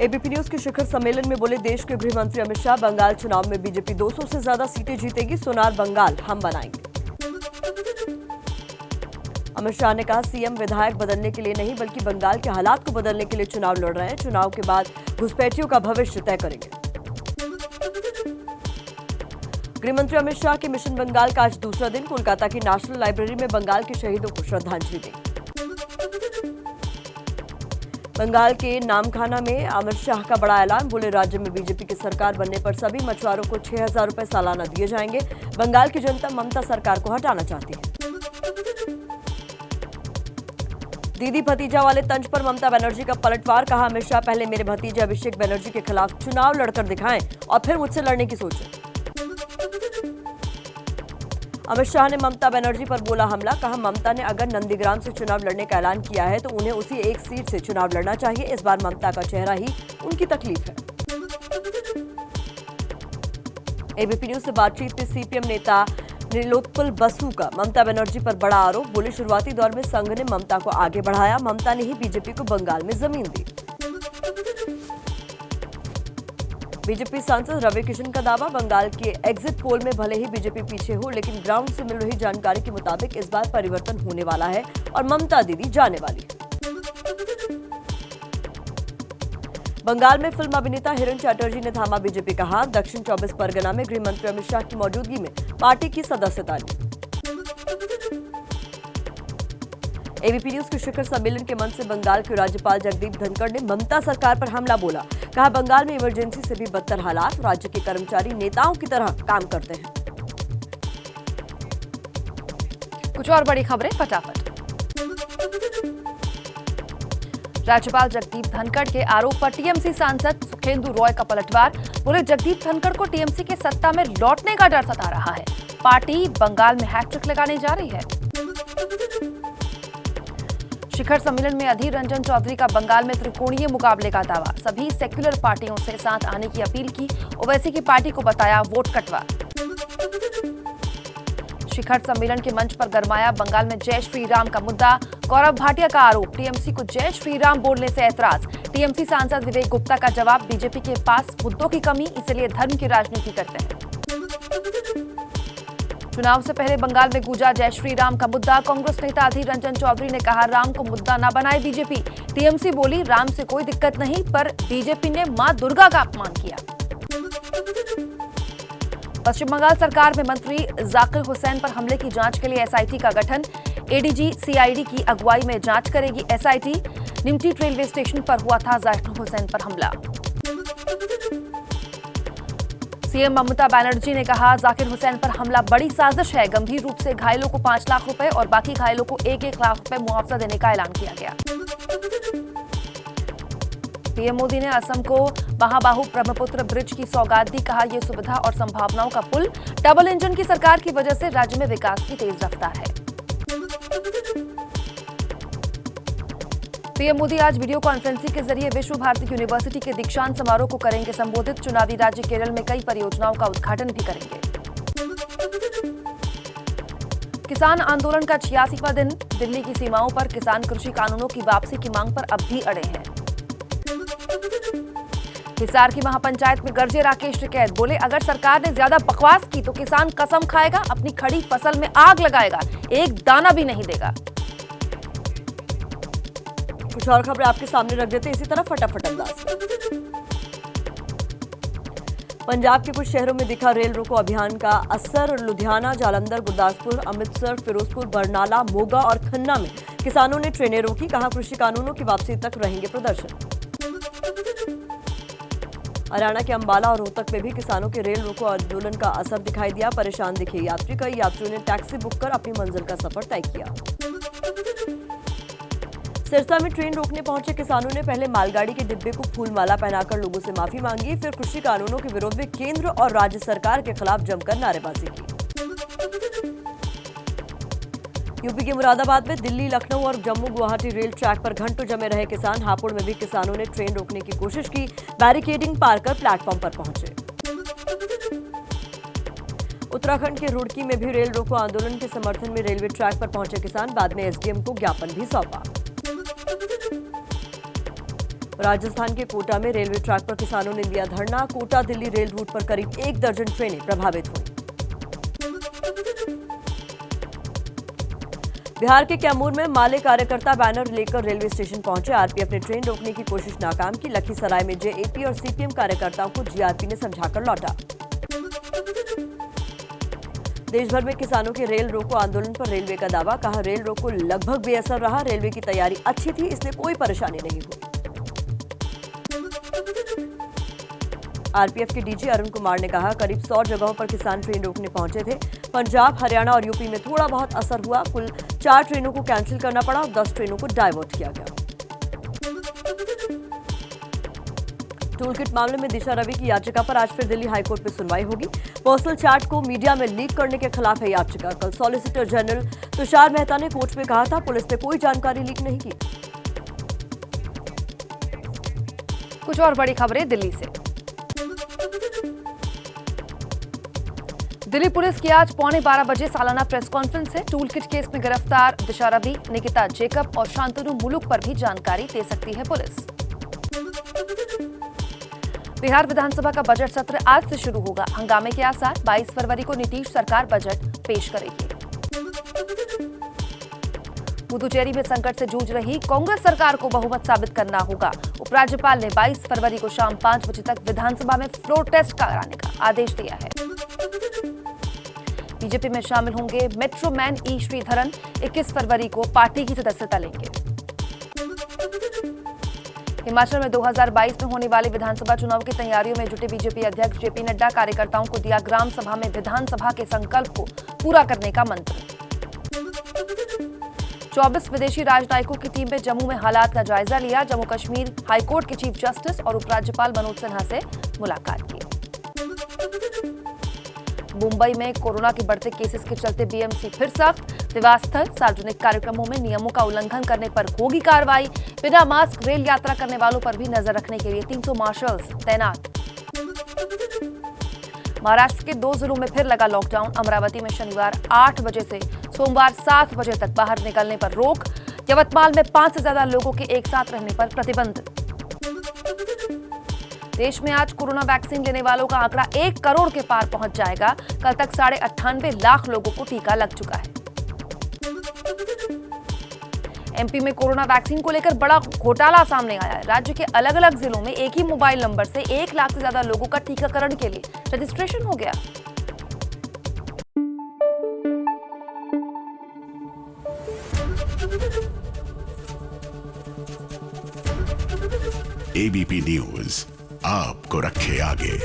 ABP news के शिखर सम्मेलन में बोले देश के गृह मंत्री अमित शाह, बंगाल चुनाव में बीजेपी 200 से ज्यादा सीटें जीतेगी, सोनार बंगाल हम बनाएंगे। अमित शाह ने कहा, सीएम विधायक बदलने के लिए नहीं बल्कि बंगाल के हालात को बदलने के लिए चुनाव लड़ रहे हैं। चुनाव के बाद घुसपैठियों का भविष्य तय करेंगे। गृह मंत्री अमित शाह के मिशन बंगाल का आज दूसरा दिन। कोलकाता की नेशनल लाइब्रेरी में बंगाल के शहीदों को श्रद्धांजलि दी। बंगाल के नामखाना में अमित शाह का बड़ा ऐलान, बोले राज्य में बीजेपी की सरकार बनने पर सभी मछुआरों को 6,000 रुपए सालाना दिए जाएंगे। बंगाल की जनता ममता सरकार को हटाना चाहती है। दीदी भतीजा वाले तंज पर ममता बनर्जी का पलटवार, कहा अमित शाह, पहले मेरे भतीजे अभिषेक बनर्जी के खिलाफ चुनाव लड़कर दिखाएं और फिर मुझसे लड़ने की सोचें। अमित शाह ने ममता बनर्जी पर बोला हमला, कहा ममता ने अगर नंदीग्राम से चुनाव लड़ने का ऐलान किया है तो उन्हें उसी एक सीट से चुनाव लड़ना चाहिए। इस बार ममता का चेहरा ही उनकी तकलीफ है। एबीपी न्यूज से बातचीत में सीपीएम नेता नीलोत्पल बसु का ममता बनर्जी पर बड़ा आरोप, बोले शुरुआती दौर में संघ ने ममता को आगे बढ़ाया, ममता ने ही बीजेपी को बंगाल में जमीन दी। बीजेपी सांसद रवि किशन का दावा, बंगाल के एग्जिट पोल में भले ही बीजेपी पीछे हो लेकिन ग्राउंड से मिल रही जानकारी के मुताबिक इस बार परिवर्तन होने वाला है और ममता दीदी जाने वाली है। बंगाल में फिल्म अभिनेता हिरण चैटर्जी ने थामा बीजेपी का हाथ। दक्षिण 24 परगना में गृह मंत्री अमित शाह की मौजूदगी में पार्टी की सदस्यता ली। एबीपी न्यूज के शिखर सम्मेलन के मंच से बंगाल के राज्यपाल जगदीप धनखड़ ने ममता सरकार पर हमला बोला, कहा बंगाल में इमरजेंसी से भी बदतर हालात, राज्य के कर्मचारी नेताओं की तरह काम करते हैं। कुछ और बड़ी खबरें फटाफट। राज्यपाल जगदीप धनखड़ के आरोप पर टीएमसी सांसद सुखेंदु रॉय का पलटवार, बोले जगदीप धनखड़ को टीएमसी के सत्ता में लौटने का डर सता रहा है, पार्टी बंगाल में हैट्रिक लगाने जा रही है। शिखर सम्मेलन में अधीर रंजन चौधरी का बंगाल में त्रिकोणीय मुकाबले का दावा, सभी सेक्युलर पार्टियों से साथ आने की अपील की, ओवैसी की पार्टी को बताया वोट कटवा। शिखर सम्मेलन के मंच पर गरमाया बंगाल में जय श्री राम का मुद्दा, गौरव भाटिया का आरोप, टीएमसी को जय श्री राम बोलने से ऐतराज। टीएमसी सांसद विवेक गुप्ता का जवाब, बीजेपी के पास मुद्दों की कमी, इसलिए धर्म की राजनीति करते हैं। चुनाव से पहले बंगाल में गूंजा जय श्री राम का मुद्दा, कांग्रेस नेता अधीर रंजन चौधरी ने कहा राम को मुद्दा न बनाए बीजेपी। टीएमसी बोली राम से कोई दिक्कत नहीं, पर बीजेपी ने मां दुर्गा का अपमान किया। पश्चिम बंगाल सरकार में मंत्री जाकिर हुसैन पर हमले की जांच के लिए एसआईटी का गठन, एडीजी सीआईडी की अगुवाई में जांच करेगी एसआईटी। निमटी रेलवे स्टेशन पर हुआ था जाकिर हुसैन पर हमला। सीएम ममता बनर्जी ने कहा जाकिर हुसैन पर हमला बड़ी साजिश है, गंभीर रूप से घायलों को 5 लाख रुपए और बाकी घायलों को 1-1 लाख रुपए मुआवजा देने का ऐलान किया गया। पीएम मोदी ने असम को महाबाहु ब्रह्मपुत्र ब्रिज की सौगात दी, कहा यह सुविधा और संभावनाओं का पुल, डबल इंजन की सरकार की वजह से राज्य में विकास की तेज रफ्तार है। पीएम मोदी आज वीडियो कॉन्फ्रेंसिंग के जरिए विश्व भारती यूनिवर्सिटी के दीक्षांत समारोह को करेंगे संबोधित। चुनावी राज्य केरल में कई परियोजनाओं का उद्घाटन भी करेंगे। किसान आंदोलन का 86वां दिन, दिल्ली की सीमाओं पर किसान कृषि कानूनों की वापसी की मांग पर अब भी अड़े हैं। हिसार की महापंचायत में गरजे राकेश टिकैत, बोले अगर सरकार ने ज्यादा बकवास की तो किसान कसम खाएगा, अपनी खड़ी फसल में आग लगाएगा, एक दाना भी नहीं देगा। कुछ और खबरें आपके सामने रख देते हैं इसी तरह फटाफट अंदाज में। पंजाब के कुछ शहरों में दिखा रेल रोको अभियान का असर। लुधियाना, जालंधर, गुरदासपुर, अमृतसर, फिरोजपुर, बरनाला, मोगा और खन्ना में किसानों ने ट्रेनें रोकी, कहा कृषि कानूनों की वापसी तक रहेंगे प्रदर्शन। हरियाणा के अंबाला और रोहतक में भी किसानों के रेल रोको आंदोलन का असर दिखाई दिया, परेशान दिखे यात्री। कई यात्रियों ने टैक्सी बुक कर अपनी मंजिल का सफर तय किया। सिरसा में ट्रेन रोकने पहुंचे किसानों ने पहले मालगाड़ी के डिब्बे को फूल माला पहनाकर लोगों से माफी मांगी, फिर कृषि कानूनों के विरोध में केंद्र और राज्य सरकार के खिलाफ जमकर नारेबाजी की। यूपी के मुरादाबाद में दिल्ली, लखनऊ और जम्मू गुवाहाटी रेल ट्रैक पर घंटों जमे रहे किसान। हापुड़ में भी किसानों ने ट्रेन रोकने की कोशिश की, बैरिकेडिंग पार कर प्लेटफॉर्म पर पहुंचे। उत्तराखंड के रुड़की में भी रेल रोको आंदोलन के समर्थन में रेलवे ट्रैक पर पहुंचे किसान, बाद में एसडीएम को ज्ञापन भी सौंपा। राजस्थान के कोटा में रेलवे ट्रैक पर किसानों ने दिया धरना, कोटा दिल्ली रेल रूट पर करीब 1 दर्जन ट्रेनें प्रभावित हुई। बिहार के कैमूर में माले कार्यकर्ता बैनर लेकर रेलवे स्टेशन पहुंचे, आरपीएफ ने ट्रेन रोकने की कोशिश नाकाम की। लखीसराय में जेएपी और सीपीएम कार्यकर्ताओं को जीआरपी ने समझाकर लौटा। देश भर में किसानों के रेल रोको आंदोलन पर रेलवे का दावा, कहा रेल रोको लगभग बेअसर रहा, रेलवे की तैयारी अच्छी थी, इसलिए कोई परेशानी नहीं हुई। आरपीएफ के डीजी अरुण कुमार ने कहा करीब 100 जगहों पर किसान ट्रेन रोकने पहुंचे थे। पंजाब, हरियाणा और यूपी में थोड़ा बहुत असर हुआ। कुल 4 ट्रेनों को कैंसिल करना पड़ा और 10 ट्रेनों को डायवर्ट किया गया। टूलकिट मामले में दिशा रवि की याचिका पर आज फिर दिल्ली हाईकोर्ट में सुनवाई होगी। पर्सनल चैट को मीडिया में लीक करने के खिलाफ है याचिका। कल सॉलिसिटर जनरल तुषार मेहता ने कोर्ट में कहा था पुलिस ने कोई जानकारी लीक नहीं की। कुछ और बड़ी खबरें दिल्ली से। दिल्ली पुलिस की आज 11:15 बजे सालाना प्रेस कॉन्फ्रेंस है। टूलकिट केस में गिरफ्तार दिशा रवि, निकिता जेकब और शांतनु मुलुक पर भी जानकारी दे सकती है पुलिस। बिहार विधानसभा का बजट सत्र आज से शुरू होगा। हंगामे के आसार, 22 फरवरी को नीतीश सरकार बजट पेश करेगी। पुदुचेरी में संकट से जूझ रही कांग्रेस सरकार को बहुमत साबित करना होगा। उपराज्यपाल ने 22 फरवरी को शाम 5 बजे तक विधानसभा में फ्लोर टेस्ट कराने का आदेश दिया है। बीजेपी में शामिल होंगे मेट्रो मैन ई श्रीधरन, 21 फरवरी को पार्टी की सदस्यता लेंगे। हिमाचल में 2022 में होने वाले विधानसभा चुनाव की तैयारियों में जुटे बीजेपी अध्यक्ष जेपी नड्डा कार्यकर्ताओं को दिया ग्राम सभा में विधानसभा के संकल्प को पूरा करने का मंत्र। 24 विदेशी राजनयिकों की टीम ने जम्मू में हालात का जायजा लिया। जम्मू कश्मीर हाईकोर्ट के चीफ जस्टिस और उपराज्यपाल मनोज सिन्हा से मुलाकात की। मुंबई में कोरोना के बढ़ते केसेस के चलते बीएमसी फिर सख्त, विवाह सार्वजनिक कार्यक्रमों में नियमों का उल्लंघन करने पर होगी कार्रवाई। बिना मास्क रेल यात्रा करने वालों पर भी नजर रखने के लिए 300 मार्शल्स तैनात। महाराष्ट्र के 2 जिलों में फिर लगा लॉकडाउन। अमरावती में शनिवार 8 बजे से सोमवार 7 बजे तक बाहर निकलने पर रोक। यवतमाल में 5 से ज्यादा लोगों के एक साथ रहने पर प्रतिबंध। देश में आज कोरोना वैक्सीन लेने वालों का आंकड़ा 1 करोड़ के पार पहुंच जाएगा। कल तक 98.5 लाख लोगों को टीका लग चुका है। एमपी में कोरोना वैक्सीन को लेकर बड़ा घोटाला सामने आया है। राज्य के अलग अलग जिलों में एक ही मोबाइल नंबर से 1 लाख से ज्यादा लोगों का टीकाकरण के लिए रजिस्ट्रेशन हो गया। एबीपी न्यूज आपको रखे आगे।